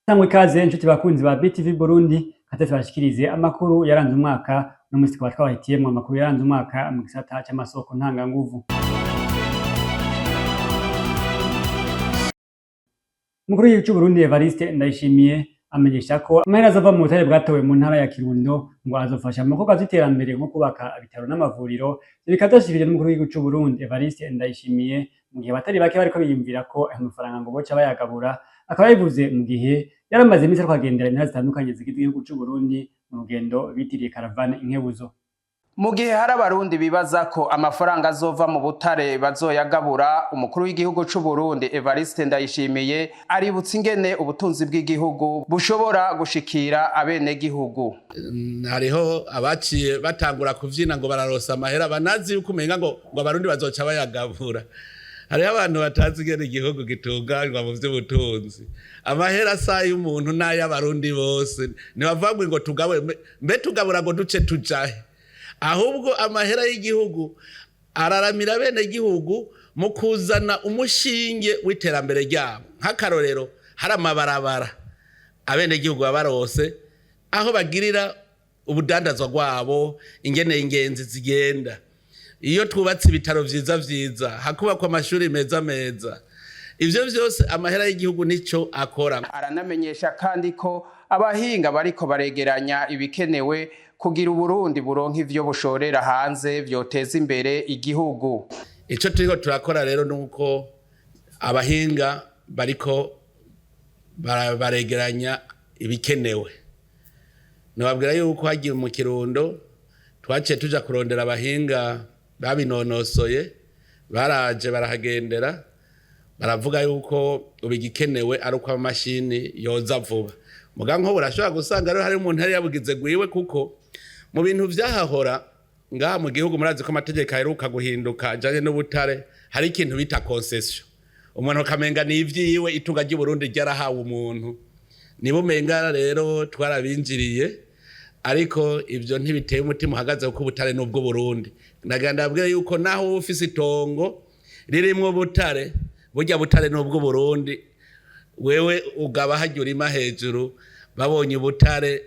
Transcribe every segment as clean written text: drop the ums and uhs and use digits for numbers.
Sangwe ikaze inshuti bakunzi ba BTV Burundi katete bashikirize amakuru yaranze umwaka no musi kwa twahitiyemo amakuru yaranze umwaka mu gisata cy'amasoko ntanga nguvu. Mukuru w'igihugu cy'u Burundi Evariste Ndayishimiye amenyesha ko amahera azava mu butare bwatowe mu ntara ya Kirundo ngo azofasha mu bikorwa by'iterambere nko kubaka ibitaro n'amavuriro bikadashirije n'umukuru w'igihugu cy'u Burundi Evariste Ndayishimiye mu gihe batari bake bariko biyumvira ko amafaranga ngo boca bayagabura akaba yivuze mu gihe yaramaze iminsi ariko agendera intara zitandukanye zigize igihugu cy'u Burundi mu rugendo bitiriye karavane inkebuzo. Mu gihe hari abarundi bibaza ko amafaranga azova mu butare bazoyagabura, umukuru w'igihugu cy'u Burundi Evariste Ndayishimiye aributsa ingene ubutunzi bw'igihugu bushobora gushikira abene gihugu. Hariho abaciye batangura kuvyina ngo bararosa amahera banazi yuko umenga ngo abarundi bazoca bayagabura. Hariho abantu batazi ingene igihugu gitunganywa mu vy'ubutunzi. Amahera asaye umuntu n'ay'abarundi bose ntibavangwe ngo tugabure mbe tugabura ngo duce tujahe. Ahubwo amahera y'igihugu araramira bene gihugu mu kuzana umushinge w'iterambere ryabo. Nk'akarorero hari amabarabara abene gihugu babarose aho bagirira ubudandazwa rwabo ingene ingenzi zigenda. Iyo twubatse ibitaro vyiza hakubakwa amashuri meza ivyo vyose amahera y'igihugu nico akora. Aranamenyesha kandi ko abahinga bariko baregeranya ibikenewe kugira Uburundi buronka ivyo bushorera hanze vyoteza imbere igihugu. Ico turiko turakora rero nuko abahinga bariko baregeranya ibikenewe. Nababwira yuko hagiye mu Kirundo twaciye tuja kurondera abahinga babinonosoye baraje barahagendera baravuga yuko ubigikenewe ari uko amashini yoza vuba. Muganko burashobora gusanga rero hari umuntu hari yabugize gwiwe kuko mu bintu vyahahora ngaha mu gihugu murazi ko amategeko aheruka guhinduka ajanye n'ubutare hari ikintu bita concession. Umuntu kamenga ni ivyiwe itunga ry'u Burundi ryarahawe umuntu. Nibo menga rero twarabinjiriye ariko ivyo ntibiteye umutima uhagaze kuko ubutare n'ubwo Burundi. Ndaganda abwira yuko naho ufise itongo ririmwo butare burya butare n'ubwo Burundi wewe ugaba hajya urima hejuru babonye ubutare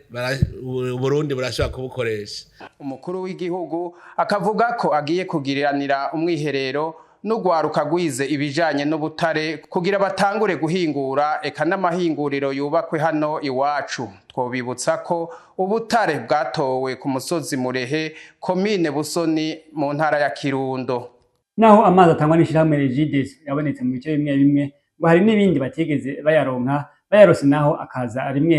Burundi burashobora kubukoresha. Umukuru w'igihugu akavuga ko agiye kugiriranira umwiherero n'ugwaruka gwize ibijanye n'ubutare kugira batangure guhingura eka n'amahinguriro yubakwe hano iwacu. Twobibutsa ko ubutare bwatowe ku musozi Murehe komine Busoni mu ntara ya Kirundo. Naho amazi atangwa n'ishirahamwe Regides yabonetse mu bice bimwe ngo hari n'ibindi batigeze bayarose naho akaza rimwe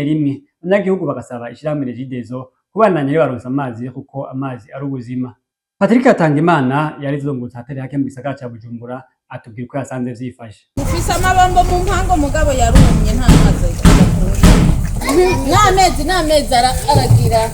abanyagihugu bagasaba ishirahamwe Regidezo kubandanya baronsa amazi kuko amazi ari ubuzima. Patrick Atangimana yarizongutse hatari hake mu gisagara ca Bujumbura atubwira ko yasanze vyifashe. Ufise amabombo mu mpango mugabo yarumye nta mazi n'amezi aragira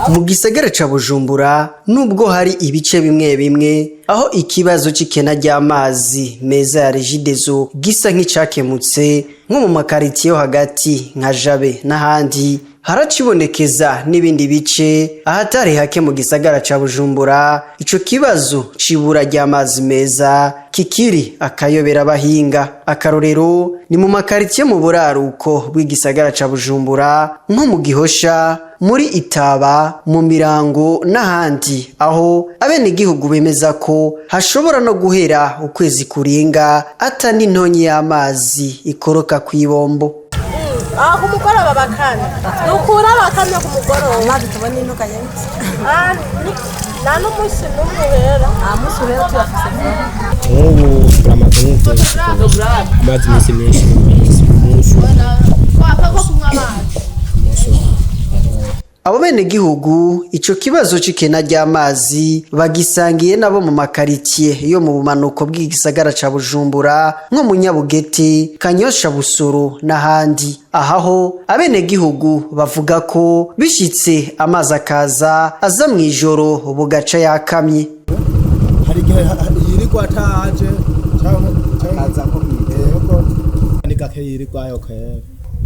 mu gisagara ca Bujumbura nubwo hari ibice bimwe aho ikibazo c'ikena ry'amazi meza ya Regidezo gisa nk'icakemutse nko mu makaritiye yo hagati nka Jabe n'ahandi haracibonekeza n'ibindi bice ahatari hake mu gisagara ca Bujumbura ico kibazo cibura ry'amazi meza kikiri akayobera abahinga. Akarorero ni mu makaritiye mu buraruko bw'igisagara ca Bujumbura nko mu Gihosha, muri Itaba, mu Mirango n'ahandi aho abene gihugu bemeza ko hashobora no guhera ukwezi kurenga atani ntonyi y'amazi ikoroka kw'ibombo. Ku mugoroba bakana dukura bakana ku mugoroba mazi tubona inuka nyinshi nta n'umusi n'umuhera musi uhera tuyafise ubu turamaze amazi menshi abo bene gihugu ico kibazo c'ikena ry'amazi bagisangiye nabo mu makaritiye yo mu bumanuko bw'igisagara ca Bujumbura nko mu Nyabugete, Kanyosha, Busoro n'ahandi. Ahaho abene gihugu bavuga ko bishitse amazi akaza aza mw'ijoro bugaca yakamye. Hari igihe yirigwa ataje kaza ko mw'ijoro ni gake yirigwa yoke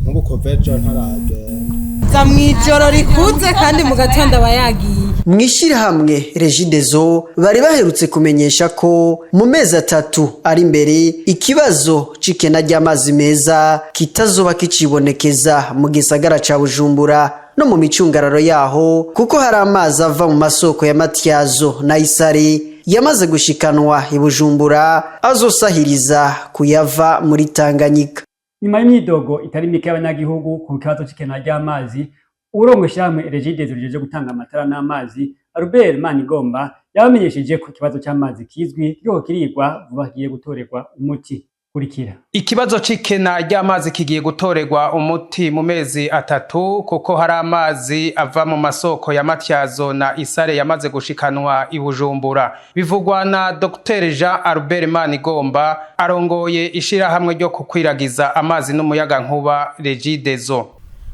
nk'uko vejo ntaragenda za mwijoro rikuze kandi mu gatondo bayagiye Mwishirahamwe Regideso bari baherutse kumenyesha ko mu mezi 3 ari imbere ikibazo cikena ry'amazi meza kitazoba kicibonekeza mu gisagara ca Bujumbura no mu micungararo yaho kuko hari amazi ava mu masoko ya Matyazo na Isare yamaze gushikanwa i Bujumbura azosahiriza kuyava muri Tanganyika. Nyuma y'imyidogo itari mike y'abanyagihugu ku kibazo cikena ry'amazi, urongo shamwe Regideso rije gutanga amatara n'amazi Albert Manigomba yabamenyesheje ko kibazo cy'amazi kizwi kiko kirigwa vuba kigiye gutorerwa umuti. Kurikira. Ikibazo cikena ry'amazi kigiye gutorerwa umuti mu mezi 3 kuko hari amazi ava mu masoko ya Matyazo na Isare yamaze gushikanwa i Bujumbura. Bivugwa na Dr. Jean Albert Manigomba arongoye ishirahamwe ryo kukwiragiza amazi n'umuyaga nkuba Regideso.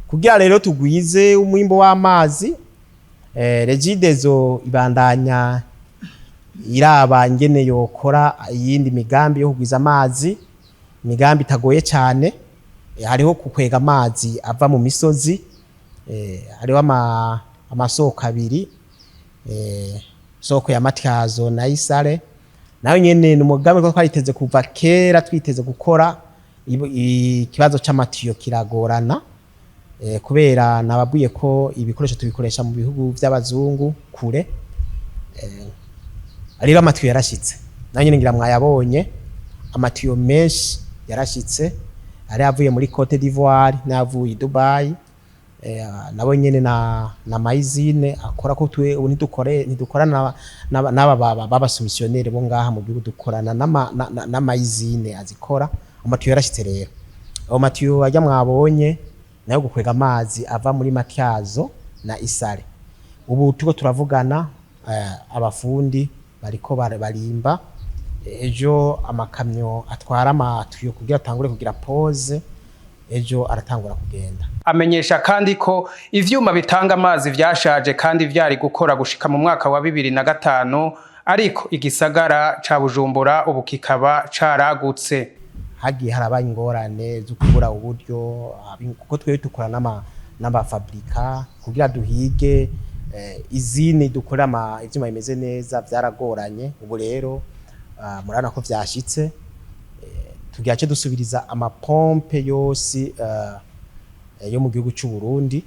Kugira rero tugwize umwimbo w'amazi Regideso ibandanya iraba ngene yokora yindi migambi yo kugwiza amazi, migambi itagoye cyane. Hariho kukwega amazi ava mu misozi, hariho amasoko abiri, soko ya Matyazo na Isare. Naho nyene n'umugambi ko twariteze kuva kera twiteze gukora. Ikibazo c'amatiyo kiragorana kubera nababwiye ko ibikoresho tubikoresha mu bihugu by'abazungu kure. Ariko amatiyo yarashitse, naho nyene ngira mwayabonye amatiyo menshi yarashitse, ari avuye muri Cote d'Ivoire n'avuye Dubai. Nabo nyene na maizine akora ko twe ntidukorana n'aba b'abasummissionnaire bo ngaha mu gihugu, dukorana na maizine azikora. Amatiyo yarashitse rero, ayo matiyo ajya mwabonye nayo gukwega amazi ava muri Matyazo na Isare. Ubu tuko turavugana, abafundi bariko barimba, ejo amakamyo atwara amatiyo kugira atangure kugira pause, ejo aratangura kugenda. Amenyesha kandi ko ivyuma bitanga amazi vyashaje kandi vyari gukora gushika mu mwaka wa 2005, ariko igisagara ca Bujumbura ubu kikaba caragutse. Hagiye harabaye ingorane zo kubura uburyo kuko twe dukora n'abafabrika kugira duhige izini dukora ivyuma bimeze neza byaragoranye. Ubu rero murana ko vyashitse, tugiye dusubiriza amapompe yose yo mu gihugu cy'u Burundi.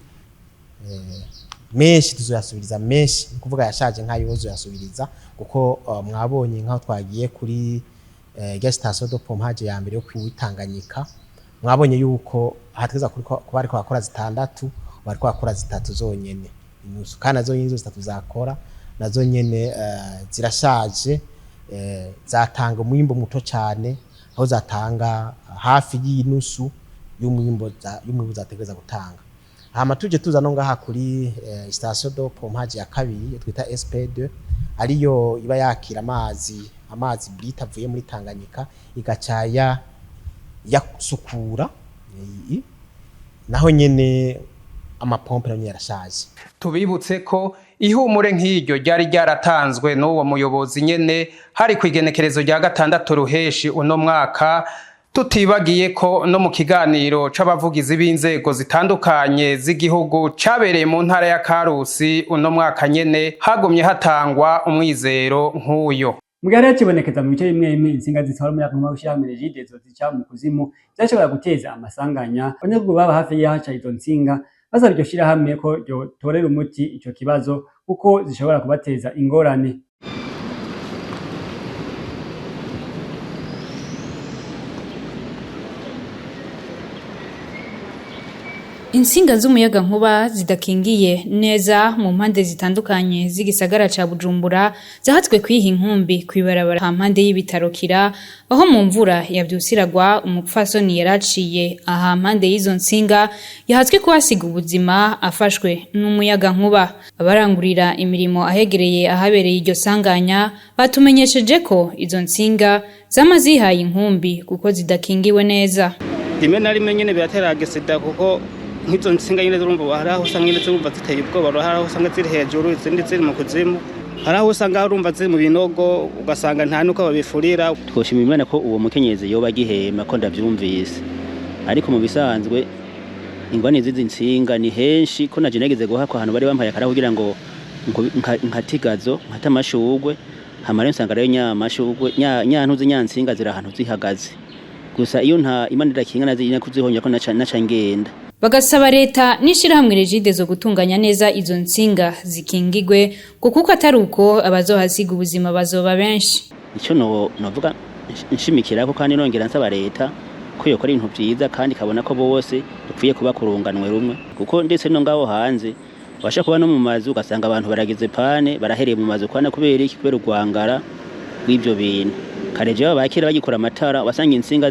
Menshi tuzoyasubiriza, menshi kuvuga yashaje nkayo yozoyasubiriza kuko mwabonye nkaho twagiye kuri station de pompage ya mbere yo kwitanganyika, mwabonye yuko hateza kuba ariko bakora 6 bariko bakora 3 zonyene inusu, kana zo yinzo 3 zakora nazo nyene zirashaje, zatanga umwimbo muto cyane, aho zatanga hafi y'inusu y'umwimbo zategeza gutanga. Hama tuje tuza no ngaha kuri station de pompage ya kabiri twita SP2, ariyo iba yakira amazi brita avuye muri Tanganyika igacaya yasukura. Naho nyene amapompe nayo yarashaje. Tubibutse ko ihumure nk'iryo ryari ryaratanzwe n'uwo muyobozi nyene hari kwigenekerezo rya 6 ruheshi uno mwaka, tutibagiye ko no mu kiganiro c'abavugizi b'inzego zitandukanye z'igihugu cabereye mu ntara ya Karusi uno mwaka nyene hagumye hatangwa umwizero nk'uyo. Mugara kibonekeza mu bice bimwe insinga zitwara umuyaga nkuba ushyira Regideso zica mu kuzimu zashobora guteza amasanganya. Abanyagihugu baba hafi y'ahaca izo nsinga basaba iryo shirahamwe ko ryotorera umuti ico kibazo kuko zishobora kubateza ingorane. Insinga z'umuyaga nkuba zidakingiye neza mu mpande zitandukanye z'igisagara ca Bujumbura zahatswe kwiha inkumbi kwibarabara ha mpande y'ibitaro Kira, aho mu mvura yavyusiragwa umupfasoni yaraciye aha mpande y'izo nsinga yahatswe kuhasiga ubuzima afashwe n'umuyaga nkuba. Abarangurira imirimo ahegereye ahabereye iryo sanganya batumenyesheje ko izo nsinga zama zihaye inkumbi kuko zidakingiwe neza. Rimwe na rimwe nyene biratera agisida kuko nk'izo nsinga nyine zurumva hari aho usanga nyine zurumva ziteye ubwoba, hari aho usanga ziri hejuru izindi ziri mu kuzimu, hari aho usanga urumva ziri mu binogo ugasanga nta nuko babifurira. Twoshimira Imana ko uwo mukenyezi yoba gihema ko ndavyumvise, ariko mu bisanzwe ingwane zizi nsinga ni henshi ko naje nageze guha ko ahantu bari bampaye akara kugira ngo nkatigazo nkatamashugwe hamara nsanga rero nyamashugwe nyantuze nyansinga zira ahantu zihagaze gusa iyo nta imanira kinga nazi kuzihonya ko naca ngenda. Bagasaba leta n'ishirahamwe Regide zo gutunganya neza izo nsinga zikingigwe kuko atari uko abazohasiga ubuzima bazoba benshi. Ico novuga nshimikira ko kandi nongera nsaba leta ko yokora ibintu byiza kandi kabona ko bose dupfuye kuba kurunganwe rumwe kuko ndetse no ngaho hanze basha kuba no mu mazu ugasanga abantu baragize pane barahereye mu mazu kwana kubera iki kubera urwangara rw'ibyo bintu. Kareje bakira bagikora amatara wasanga insinga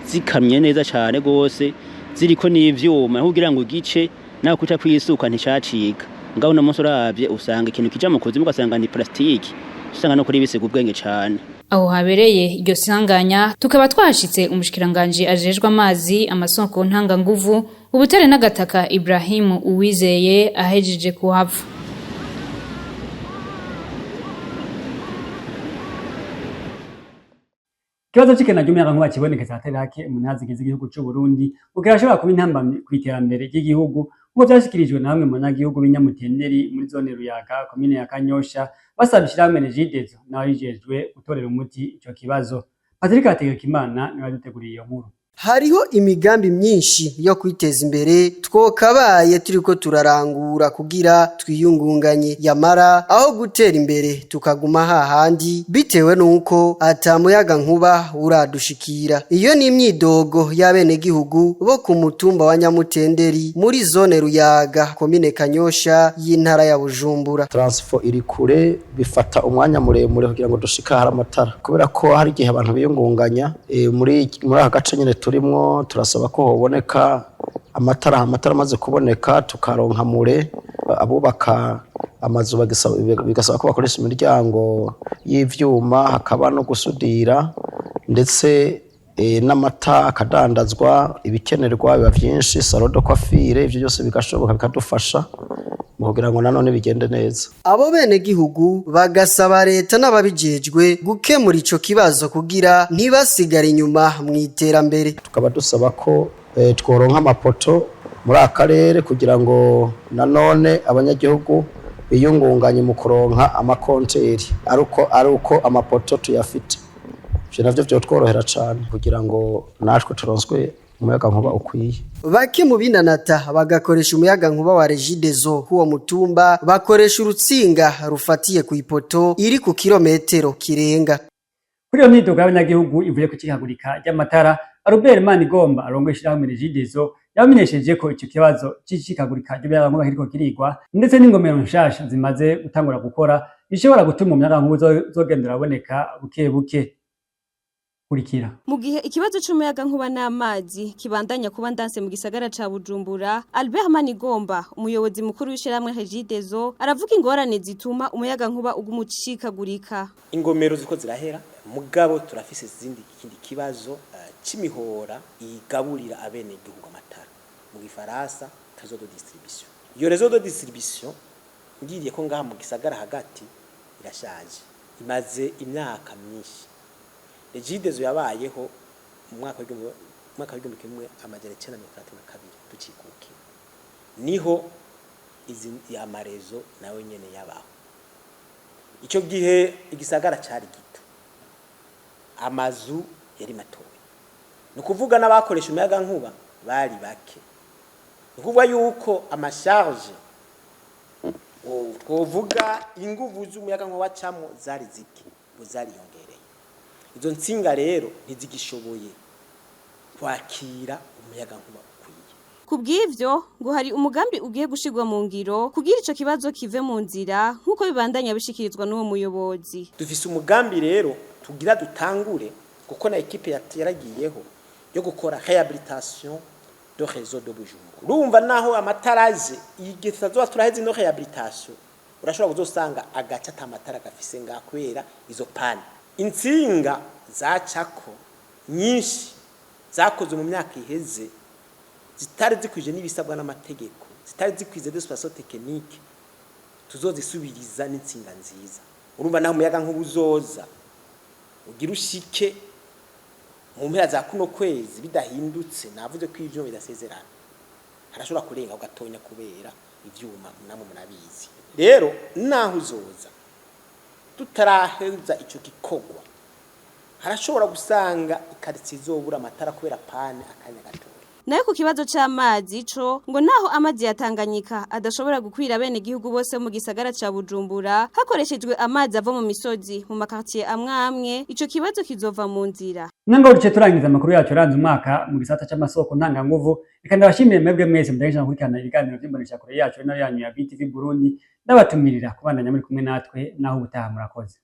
zikamye neza cyane gose ziriko n'ivyuma kugira ngo gice naho kuca kwisuka nticacika ngaho no munsi uravye usanga ikintu kija mu kuzimu ugasanga ni plastiki usanga no kuri bisiga ubwenge cyane. Aho habereye iryo sanganya tukaba twashitse umushikiranganje ajejwe amazi amasoko ntanga nguvu ubutare n'agataka Ibrahim Uwizeye ahejeje kuhava. Kibazo cikena cy'umuyaga nkuba kibonekeza atari hake umunyazi gize igihugu cy'u Burundi ukirashobora kuba intambamye kwiterambere ry'igihugu ngo byashikirijwe na bamwe mu banyagihugu b'inyamutenderi muri zone Ruyaga komine ya Kanyosha basabishira hamwe Regide naho yijejwe gutorera umuti ico kibazo. Patrick Hategekimana niwe yaduteguriye iyo nkuru. Hariho imigambi myinshi yo kwiteza imbere twokabaye turiko turarangura kugira twiyungunganye yamara aho gutera imbere tukaguma hahandi bitewe nuko atamuyaga nkuba uradushikira. Iyo ni imyidogo y'abene gihugu bo ku mutumba wa Nyamutenderi muri zone Ruyaga komine Kanyosha y'intara ya Bujumbura. Transfo iri kure bifata umwanya muremure kugira ngo dushika hari amatara kubera ko hari igihe abantu biyungunganya muri agace nyene turimwo turasaba ko hoboneka amatara amaze kuboneka tukaronka mure abubaka amazu bigasaba ko bakoresha imiryango y'ivyuma hakaba no gusudira ndetse n'amata akadandazwa ibikenerwa biba byinshi salon de coiffure ivyo byose bigashoboka bikadufasha kugira ngo nanone bigende neza. Abo bene gihugu bagasaba leta n'ababijejwe gukemura ico kibazo kugira ntibasigare inyuma mu iterambere. Tukaba dusaba ko tworonka amapoto muri akarere kugira ngo nanone abanyagihugu biyungunganye mu kuronka amakonteri aruko amapoto tuyafite. Je navyo byo tworohera cyane kugira ngo natwe turonswe umuyaga nkuba ukwiye. Bake mu binanata bagakoresha umuyaga nkuba wa Regide zo kuwo mutumba bakoresha urutsinga rufatiye ku ipoto iri ku kilometero kirenga. Kuri iyo myidogo y'abanyagihugu ivuye ku kihagurika ry'amatara Albert Manigomba arongoye ishirahamwe Regide zo yamenyesheje ko icyo kibazo cy'ikikagurika ry'umuyaga nkuba kiriko kirigwa ndetse n'ingomero nshasha zimaze gutangura gukora bishobora gutuma umuyaga nkuba zogendera aboneka buke buke. Kurikira. Mu gihe ikibazo cy'umuyaga nkuba n'amazi kibandanya kuba ndanse mu gisagara ca Bujumbura, Albert Manigomba umuyobozi mukuru w'ishiramwe Regide zo aravuga ingorane zituma umuyaga nkuba ugumucikagurika. Ingomero ziko zirahera mugabo turafise ikindi kibazo c'imihora igaburira abene igihugu amatara mu gifaransa réseau de distribution. Iyo réseau de distribution ngiriye ko ngaha mu gisagara hagati irashaje imaze imyaka myinshi. Regide zo yabayeho mu mwaka w'igihumbi kimwe amajana 1932 tukikuke niho izi amarezo nawe nyene yabaho. Ico gihe igisagara cari gito amazu yari matowe nukuvuga n'abakoresha umuyaga nkuba bari bake nukuvuga yuko amasharge twovuga inguvu z'umuyaga nkuba wacamo zari ziki buzari yongereye. Izo nsinga rero ntizigishoboye kwakira umuyaga nkuba ukwiye. Kubw'ivyo ngo hari umugambi ugiye gushirwa mu ngiro kugira ico kibazo kive mu nzira nkuko bibandanya bishikirizwa n'uwo muyobozi. Dufise umugambi rero tugira dutangure kuko na equipe yaragiyeho yo gukora réhabilitation de réseau de Bujumbura. Urumva naho amataraje igitazo turaheze no réhabilitation urashobora kuzosanga agaca atamatara gafise ngakwera izo pane. Insinga zacako nyinshi zakoze mu myaka iheze zitari zikwije n'ibisabwa n'amategeko zitari zikwize de space technique tuzozisubiriza n'insinga nziza. Urumva naho umuyaga nk'ubuzoza ugira ushike mu mpera za kuno kwezi bidahindutse navuze ko ivyo bidasezerana harashobora kurenga ugatonya kubera ivyuma namwe murabizi rero naho uzoza tutaraheza ico gikorwa harashobora gusanga ikaritsiye izobura amatara kubera pane akanya gato. Nayo ku kibazo c'amazi co ngo naho amazi yatanganyika adashobora gukwira bene gihugu bose mu gisagara ca Bujumbura hakoreshejwe amazi ava mu misozi mu makartier amwe ico kibazo kizova mu nzira. Nango duce turangiza amakuru yacu ranze umwaka mu gisata c'amasoko ntanga nguvu ikanda bashimiye mwebwe mwese mudahisha kurikana ibiganiro by'imbonesha kure yacu no yanyu ya BTV Burundi ndabatumirira kubandanya muri kumwe natwe naho ubutaha murakoze.